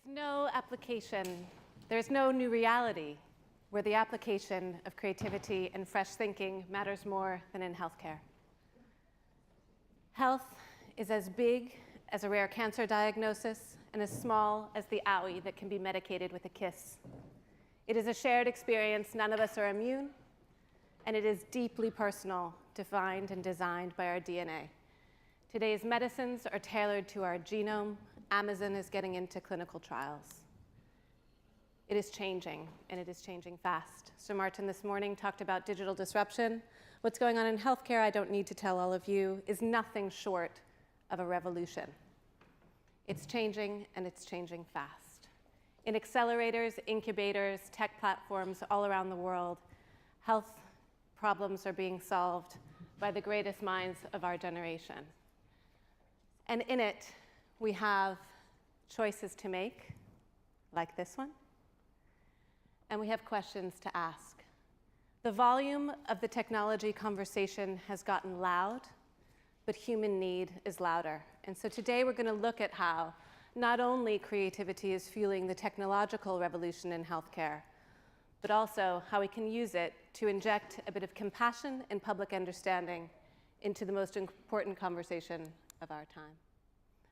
There's no application, there's no new reality where the application of creativity and fresh thinking matters more than in healthcare. Health is as big as a rare cancer diagnosis and as small as the owie that can be medicated with a kiss. It is a shared experience, none of us are immune, and it is deeply personal, defined and designed by our DNA. Today's medicines are tailored to our genome. Amazon is getting into clinical trials. It is changing, and it is changing fast. Sir Martin this morning talked about digital disruption. What's going on in healthcare, I don't need to tell all of you, is nothing short of a revolution. It's changing, and it's changing fast. In accelerators, incubators, tech platforms all around the world, health problems are being solved by the greatest minds of our generation. And in it, we have choices to make, like this one, and we have questions to ask. The volume of the technology conversation has gotten loud, but human need is louder. And so today we're going to look at how not only creativity is fueling the technological revolution in healthcare, but also how we can use it to inject a bit of compassion and public understanding into the most important conversation of our time.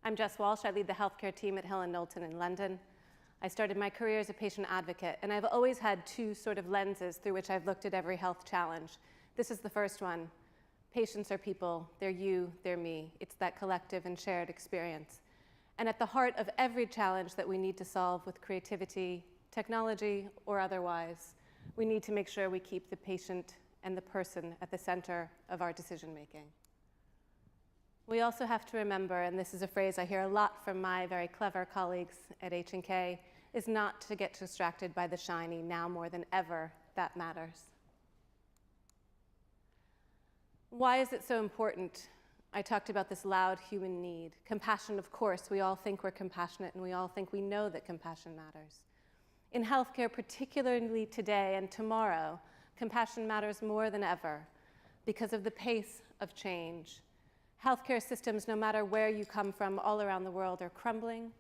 I'm Jess Walsh. I lead the healthcare team at Hill+Knowlton in London. I started my career as a patient advocate, and I've always had two sort of lenses through which I've looked at every health challenge. This is the first one. Patients are people. They're you, they're me. It's that collective and shared experience. And at the heart of every challenge that we need to solve with creativity, technology, or otherwise, we need to make sure we keep the patient and the person at the center of our decision-making. We also have to remember, and this is a phrase I hear a lot from my very clever colleagues at H&K, is not to get distracted by the shiny. Now more than ever, that matters. Why is it so important? I talked about this loud human need. Compassion, of course. We all think we're compassionate, and we all think we know that compassion matters. In healthcare, particularly today and tomorrow, compassion matters more than ever because of the pace of change. Healthcare systems, no matter where you come from all around the world, are crumbling.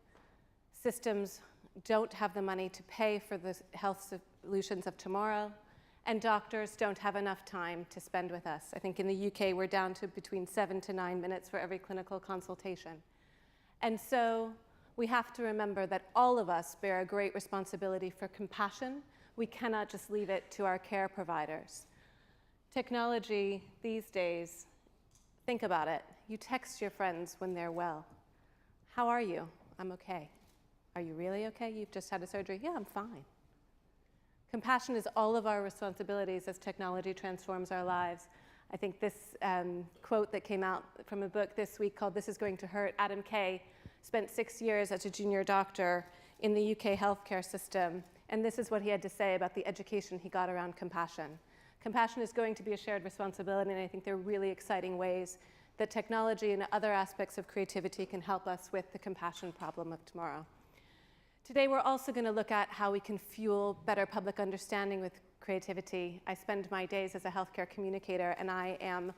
Systems don't have the money to pay for the health solutions of tomorrow, and doctors don't have enough time to spend with us. I think in the UK, we're down to between 7 to 9 minutes for every clinical consultation. And so we have to remember that all of us bear a great responsibility for compassion. We cannot just leave it to our care providers. Technology these days, think about it. You text your friends when they're well. How are you? I'm okay. Are you really okay? You've just had a surgery? Yeah, I'm fine. Compassion is all of our responsibilities as technology transforms our lives. I think this quote that came out from a book this week called "This is Going to Hurt." Adam Kay spent 6 years as a junior doctor in the UK healthcare system, and this is what he had to say about the education he got around compassion. Compassion is going to be a shared responsibility, and I think there are really exciting ways that technology and other aspects of creativity can help us with the compassion problem of tomorrow. Today, we're also going to look at how we can fuel better public understanding with creativity. I spend my days as a healthcare communicator, and I am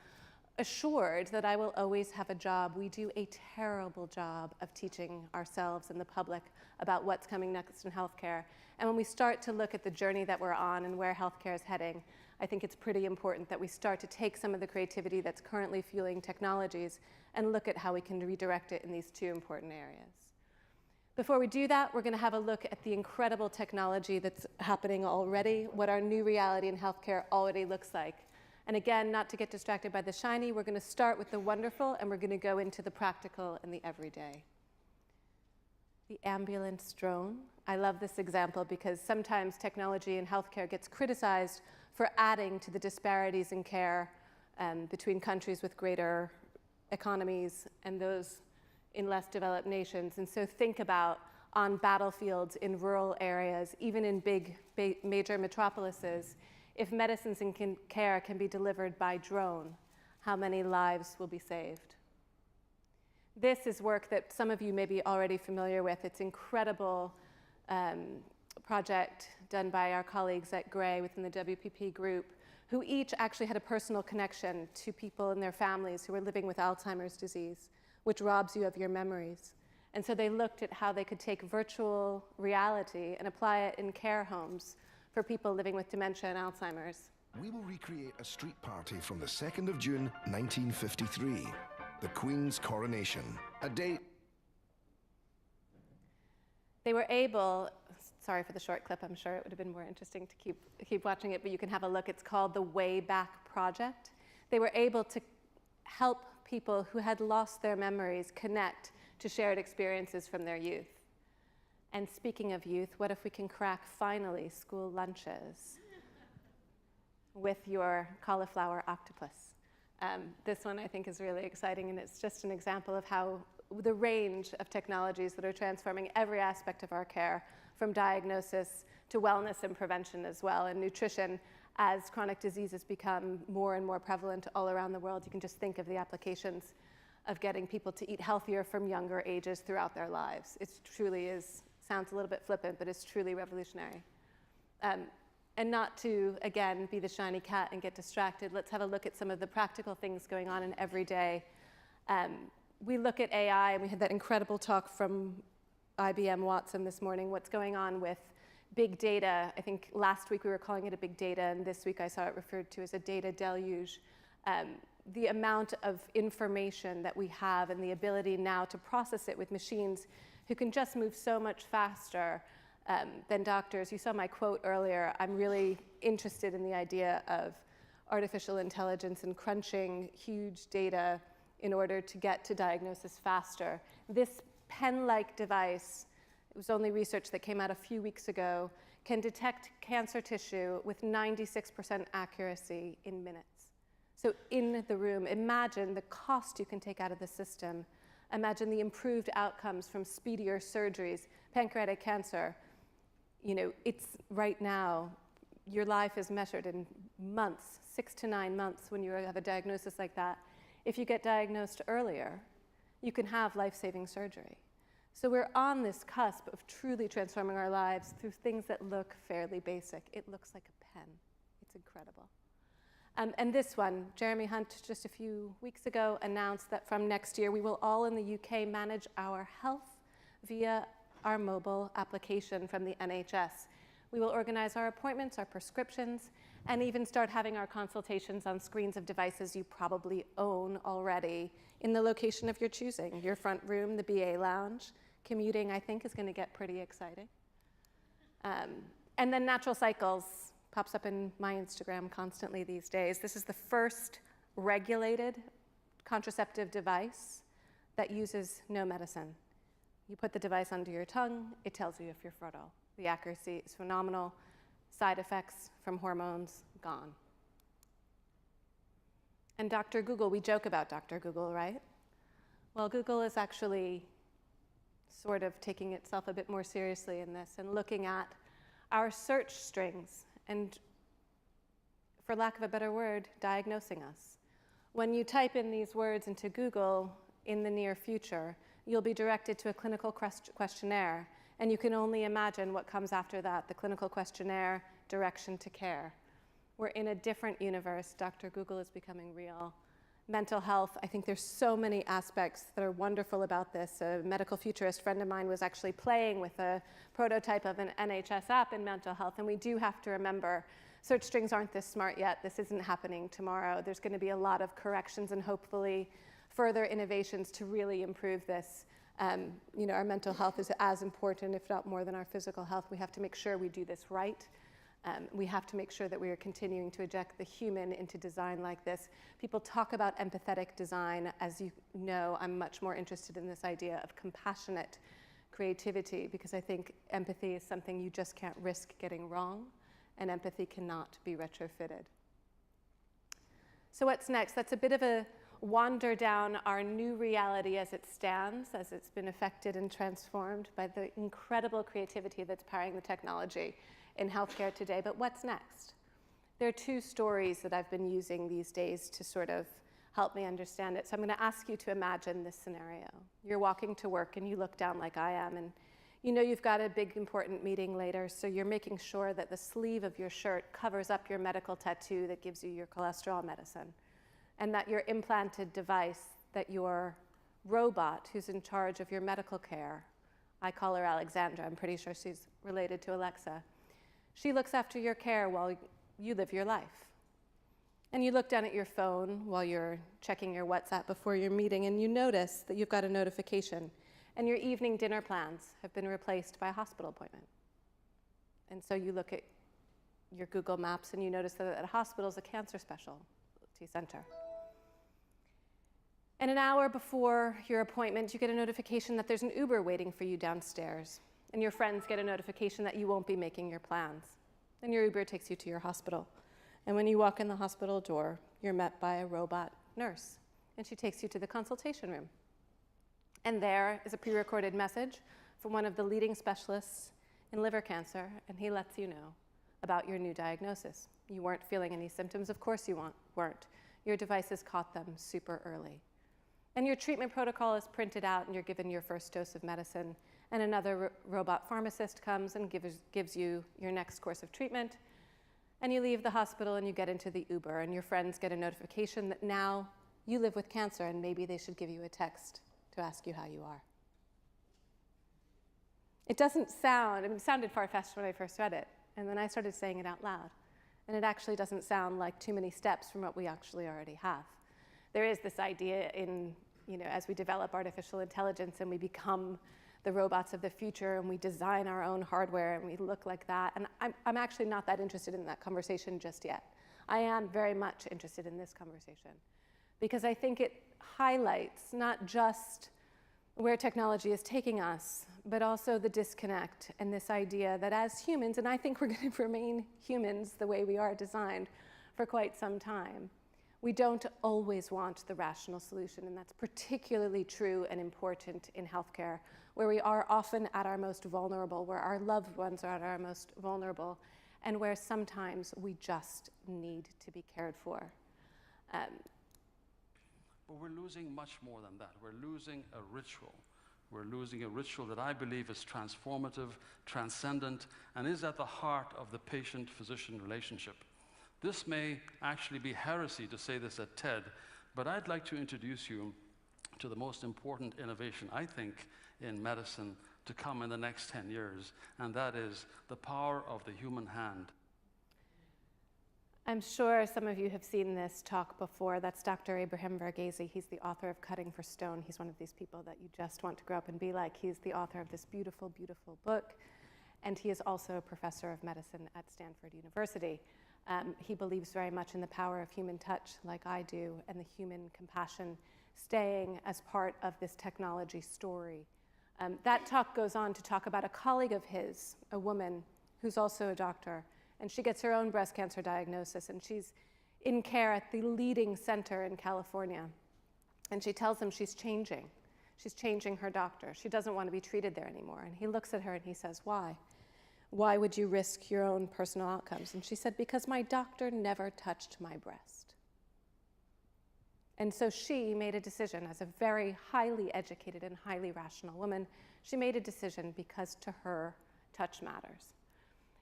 assured that I will always have a job. We do a terrible job of teaching ourselves and the public about what's coming next in healthcare. And when we start to look at the journey that we're on and where healthcare is heading, I think it's pretty important that we start to take some of the creativity that's currently fueling technologies and look at how we can redirect it in these two important areas. Before we do that, we're going to have a look at the incredible technology that's happening already, what our new reality in healthcare already looks like. And again, not to get distracted by the shiny, we're going to start with the wonderful, and we're going to go into the practical and the everyday. The ambulance drone. I love this example because sometimes technology in healthcare gets criticized for adding to the disparities in care between countries with greater economies and those in less developed nations. And so think about on battlefields in rural areas, even in big major metropolises, if medicines and care can be delivered by drone, how many lives will be saved? This is work that some of you may be already familiar with. It's an incredible project done by our colleagues at Gray within the WPP group, who each actually had a personal connection to people and their families who were living with Alzheimer's disease, which robs you of your memories. And so they looked at how they could take virtual reality and apply it in care homes for people living with dementia and Alzheimer's. We will recreate a street party from the 2nd of June, 1953, the Queen's coronation, a day. They were able, sorry for the short clip, I'm sure it would have been more interesting to keep watching it, but you can have a look. It's called the Way Back Project. They were able to help people who had lost their memories connect to shared experiences from their youth. And speaking of youth, what if we can crack, finally, school lunches with your cauliflower octopus? This one I think is really exciting, and it's just an example of how the range of technologies that are transforming every aspect of our care, from diagnosis to wellness and prevention as well, and nutrition. As chronic diseases become more and more prevalent all around the world, you can just think of the applications of getting people to eat healthier from younger ages throughout their lives. It truly is, sounds a little bit flippant, but it's truly revolutionary. And not to, again, be the shiny cat and get distracted, let's have a look at some of the practical things going on in every day. We look at AI, and we had that incredible talk from IBM Watson this morning, what's going on with big data. I think last week we were calling it a big data, and this week I saw it referred to as a data deluge. The amount of information that we have and the ability now to process it with machines who can just move so much faster than doctors. You saw my quote earlier. I'm really interested in the idea of artificial intelligence and crunching huge data in order to get to diagnosis faster. This pen-like device, it was only research that came out a few weeks ago, can detect cancer tissue with 96% accuracy in minutes. So in the room, imagine the cost you can take out of the system. Imagine the improved outcomes from speedier surgeries. Pancreatic cancer, you know, it's right now, your life is measured in months, 6 to 9 months when you have a diagnosis like that. If you get diagnosed earlier, you can have life-saving surgery. So we're on this cusp of truly transforming our lives through things that look fairly basic. It looks like a pen. It's incredible. And this one, Jeremy Hunt, just a few weeks ago, announced that from next year, we will all in the UK manage our health via our mobile application from the NHS. We will organize our appointments, our prescriptions, and even start having our consultations on screens of devices you probably own already in the location of your choosing. Your front room, the BA lounge. Commuting, I think, is going to get pretty exciting. And then natural cycles pops up in my Instagram constantly these days. This is the first regulated contraceptive device that uses no medicine. You put the device under your tongue, it tells you if you're fertile. The accuracy is phenomenal. Side effects from hormones, gone. And Dr. Google, we joke about Dr. Google, right? Well, Google is actually sort of taking itself a bit more seriously in this and looking at our search strings and, for lack of a better word, diagnosing us. When you type in these words into Google in the near future, you'll be directed to a clinical questionnaire, and you can only imagine what comes after that, the clinical questionnaire, direction to care. We're in a different universe. Dr. Google is becoming real. Mental health, I think there's so many aspects that are wonderful about this. A medical futurist friend of mine was actually playing with a prototype of an NHS app in mental health, and we do have to remember search strings aren't this smart yet. This isn't happening tomorrow. There's going to be a lot of corrections and hopefully further innovations to really improve this. You know, our mental health is as important, if not more, than our physical health. We have to make sure we do this right. We have to make sure that we are continuing to inject the human into design like this. People talk about empathetic design. As you know, I'm much more interested in this idea of compassionate creativity, because I think empathy is something you just can't risk getting wrong, and empathy cannot be retrofitted. So what's next? That's a bit of a wander down our new reality as it stands, as it's been affected and transformed by the incredible creativity that's powering the technology in healthcare today. But what's next? There are two stories that I've been using these days to sort of help me understand it. So I'm going to ask you to imagine this scenario. You're walking to work and you look down like I am, and you know you've got a big important meeting later, so you're making sure that the sleeve of your shirt covers up your medical tattoo that gives you your cholesterol medicine, and that your implanted device that you're robot who's in charge of your medical care. I call her Alexandra. I'm pretty sure she's related to Alexa. She looks after your care while you live your life. And you look down at your phone while you're checking your WhatsApp before your meeting, and you notice that you've got a notification, and your evening dinner plans have been replaced by a hospital appointment. And so you look at your Google Maps, and you notice that the hospital is a cancer specialty center. And an hour before your appointment, you get a notification that there's an Uber waiting for you downstairs. And your friends get a notification that you won't be making your plans. And your Uber takes you to your hospital. And when you walk in the hospital door, you're met by a robot nurse. And she takes you to the consultation room. And there is a pre-recorded message from one of the leading specialists in liver cancer, and he lets you know about your new diagnosis. You weren't feeling any symptoms. Of course you weren't. Your devices caught them super early. And your treatment protocol is printed out, and you're given your first dose of medicine. And another robot pharmacist comes and gives you your next course of treatment. And you leave the hospital and you get into the Uber, and your friends get a notification that now you live with cancer, and maybe they should give you a text to ask you how you are. It doesn't sound, it sounded far-fetched when I first read it, and then I started saying it out loud. And it actually doesn't sound like too many steps from what we actually already have. There is this idea in, as we develop artificial intelligence and we become the robots of the future, and we design our own hardware, and we look like that. And I'm actually not that interested in that conversation just yet. I am very much interested in this conversation, because I think it highlights not just where technology is taking us, but also the disconnect and this idea that as humans, and I think we're going to remain humans the way we are designed for quite some time, we don't always want the rational solution, and that's particularly true and important in healthcare, where we are often at our most vulnerable, where our loved ones are at our most vulnerable, and where sometimes we just need to be cared for. But we're losing much more than that. We're losing a ritual. We're losing a ritual that I believe is transformative, transcendent, and is at the heart of the patient-physician relationship. This may actually be heresy to say this at TED, but I'd like to introduce you to the most important innovation, I think, in medicine to come in the next 10 years, and that is the power of the human hand. I'm sure some of you have seen this talk before. That's Dr. Abraham Varghese. He's the author of Cutting for Stone. He's one of these people that you just want to grow up and be like. He's the author of this beautiful, beautiful book, and he is also a professor of medicine at Stanford University. He believes very much in the power of human touch, like I do, and the human compassion staying as part of this technology story. That talk goes on to talk about a colleague of his, a woman who's also a doctor, and she gets her own breast cancer diagnosis, and she's in care at the leading center in California. And she tells him she's changing. She's changing her doctor. She doesn't want to be treated there anymore. And he looks at her and he says, "Why? Why would you risk your own personal outcomes?" And she said, "Because my doctor never touched my breast." And so she made a decision, as a very highly educated and highly rational woman, she made a decision because to her, touch matters.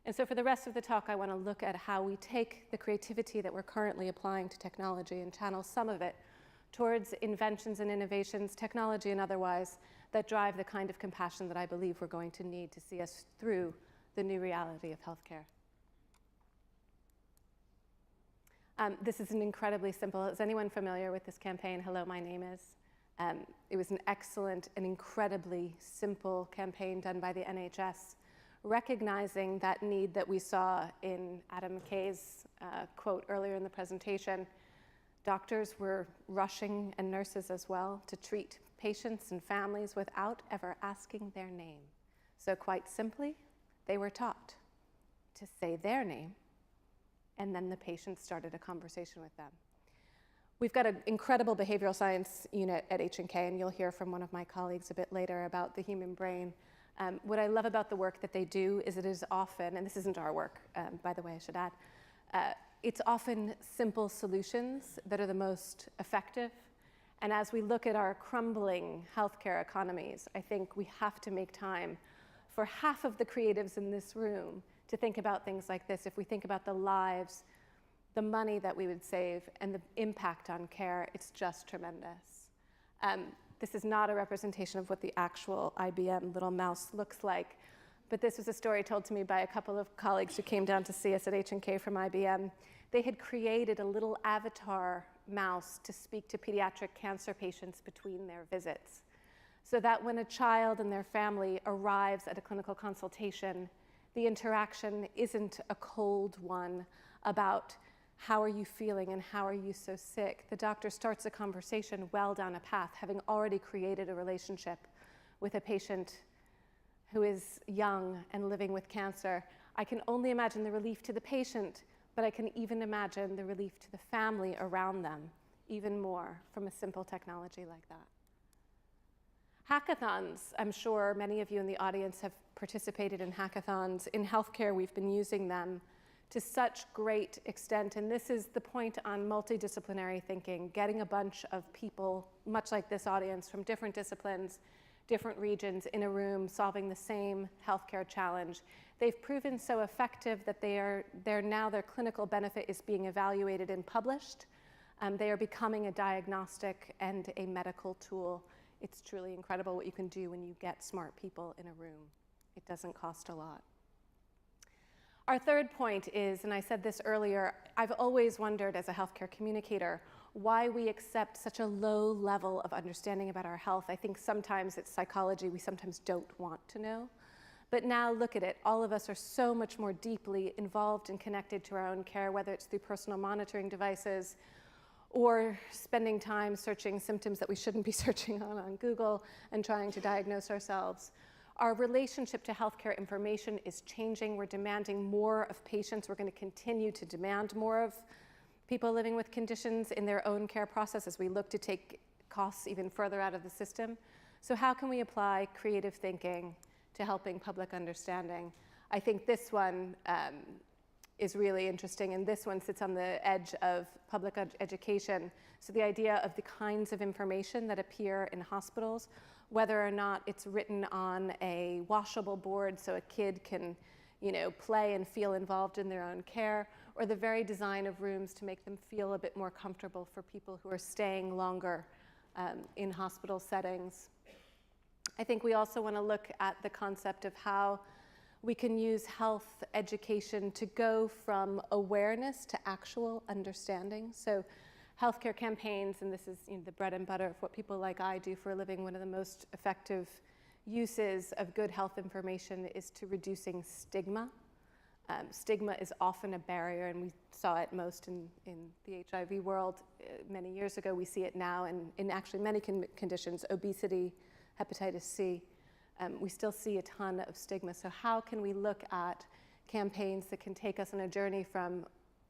And so for the rest of the talk, I want to look at how we take the creativity that we're currently applying to technology and channel some of it towards inventions and innovations, technology and otherwise, that drive the kind of compassion that I believe we're going to need to see us through the new reality of healthcare. This is an incredibly simple, is anyone familiar with this campaign, Hello, My Name Is? It was an excellent and incredibly simple campaign done by the NHS, recognizing that need that we saw in Adam McKay's quote earlier in the presentation. Doctors were rushing, and nurses as well, to treat patients and families without ever asking their name. So quite simply, they were taught to say their name, and then the patient started a conversation with them. We've got an incredible behavioral science unit at H&K, and you'll hear from one of my colleagues a bit later about the human brain. What I love about the work that they do is it is often, and this isn't our work, by the way, I should add, it's often simple solutions that are the most effective. And as we look at our crumbling healthcare economies, I think we have to make time for half of the creatives in this room to think about things like this. If we think about the lives, the money that we would save, and the impact on care, it's just tremendous. This is not a representation of what the actual IBM little mouse looks like, but this was a story told to me by a couple of colleagues who came down to see us at H&K from IBM. They had created a little avatar mouse to speak to pediatric cancer patients between their visits, so that when a child and their family arrives at a clinical consultation, the interaction isn't a cold one about how are you feeling and how are you so sick. The doctor starts a conversation well down a path, having already created a relationship with a patient who is young and living with cancer. I can only imagine the relief to the patient, but I can even imagine the relief to the family around them, even more from a simple technology like that. Hackathons, I'm sure many of you in the audience have participated in hackathons. In healthcare, we've been using them to such great extent, and this is the point on multidisciplinary thinking, getting a bunch of people, much like this audience, from different disciplines, different regions in a room, solving the same healthcare challenge. They've proven so effective that their clinical benefit is being evaluated and published. They are becoming a diagnostic and a medical tool. It's truly incredible what you can do when you get smart people in a room. It doesn't cost a lot. Our third point is, and I said this earlier, I've always wondered as a healthcare communicator why we accept such a low level of understanding about our health. I think sometimes it's psychology, we sometimes don't want to know. But now look at it, all of us are so much more deeply involved and connected to our own care, whether it's through personal monitoring devices or spending time searching symptoms that we shouldn't be searching on Google and trying to diagnose ourselves. Our relationship to healthcare information is changing. We're demanding more of patients. We're going to continue to demand more of people living with conditions in their own care process as we look to take costs even further out of the system. So how can we apply creative thinking to helping public understanding? I think this one is really interesting, and this one sits on the edge of public education. So the idea of the kinds of information that appear in hospitals, whether or not it's written on a washable board so a kid can, play and feel involved in their own care, or the very design of rooms to make them feel a bit more comfortable for people who are staying longer in hospital settings. I think we also want to look at the concept of how we can use health education to go from awareness to actual understanding. So healthcare campaigns, and this is the bread and butter of what people like I do for a living, one of the most effective uses of good health information is to reducing stigma. Stigma is often a barrier, and we saw it most in the HIV world many years ago. We see it now in actually many conditions, obesity, hepatitis C. We still see a ton of stigma. So how can we look at campaigns that can take us on a journey from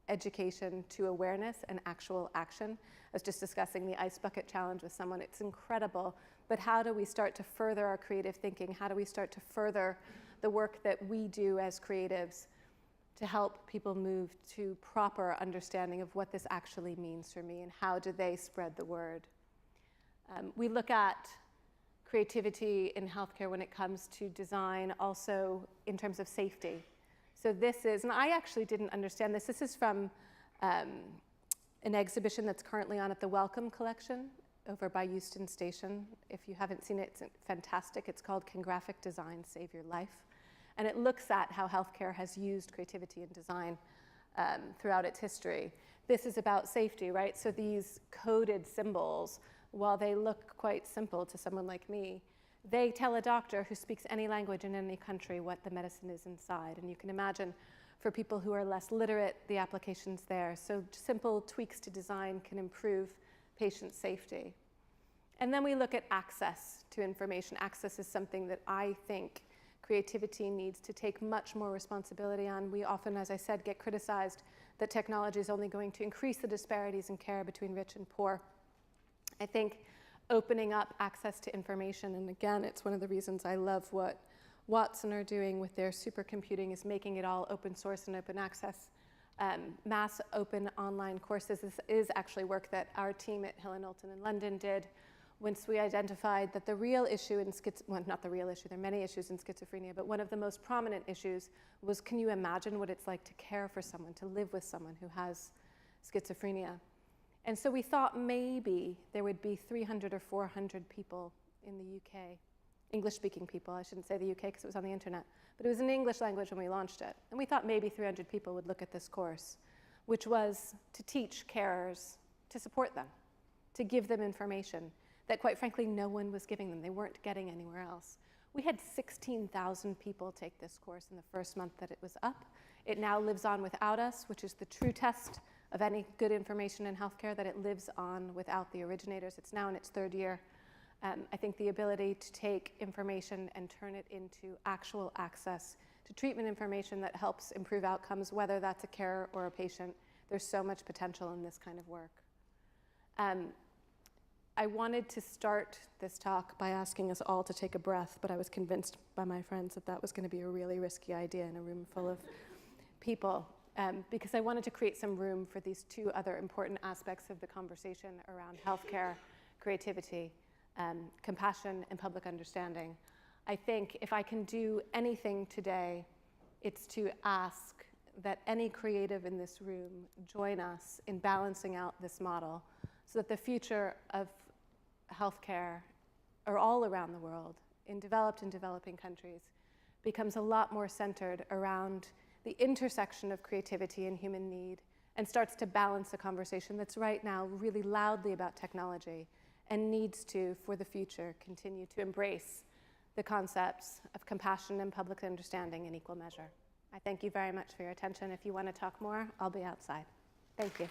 education to awareness and actual action? I was just discussing the Ice Bucket Challenge with someone. It's incredible. But how do we start to further our creative thinking? How do we start to further the work that we do as creatives to help people move to proper understanding of what this actually means for me, and how do they spread the word? We look at creativity in healthcare when it comes to design, also in terms of safety. So this is, and I actually didn't understand this. This is from an exhibition that's currently on at the Wellcome Collection over by Euston Station. If you haven't seen it, it's fantastic. It's called Can Graphic Design Save Your Life? And it looks at how healthcare has used creativity and design throughout its history. This is about safety, right? So these coded symbols, while they look quite simple to someone like me, they tell a doctor who speaks any language in any country what the medicine is inside. And you can imagine for people who are less literate, the application's there. So simple tweaks to design can improve patient safety. And then we look at access to information. Access is something that I think creativity needs to take much more responsibility on. We often, as I said, get criticized that technology is only going to increase the disparities in care between rich and poor. I think opening up access to information, and again, it's one of the reasons I love what Watson are doing with their supercomputing, is making it all open source and open access. Mass open online courses is actually work that our team at Hill+Knowlton in London did once we identified that the real issue in well, not the real issue, there are many issues in schizophrenia, but one of the most prominent issues was, can you imagine what it's like to care for someone, to live with someone who has schizophrenia? And so we thought maybe there would be 300 or 400 people in the UK, English-speaking people. I shouldn't say the UK because it was on the internet, but it was in English language when we launched it. And we thought maybe 300 people would look at this course, which was to teach carers to support them, to give them information that, quite frankly, no one was giving them. They weren't getting anywhere else. We had 16,000 people take this course in the first month that it was up. It now lives on without us, which is the true test of any good information in healthcare, that it lives on without the originators. It's now in its third year. I think the ability to take information and turn it into actual access to treatment information that helps improve outcomes, whether that's a carer or a patient, there's so much potential in this kind of work. I wanted to start this talk by asking us all to take a breath, but I was convinced by my friends that that was going to be a really risky idea in a room full of people, because I wanted to create some room for these two other important aspects of the conversation around healthcare, creativity, compassion, and public understanding. I think if I can do anything today, it's to ask that any creative in this room join us in balancing out this model so that the future of healthcare, or all around the world, in developed and developing countries, becomes a lot more centered around the intersection of creativity and human need, and starts to balance a conversation that's right now really loudly about technology and needs to, for the future, continue to embrace the concepts of compassion and public understanding in equal measure. I thank you very much for your attention. If you want to talk more, I'll be outside. Thank you.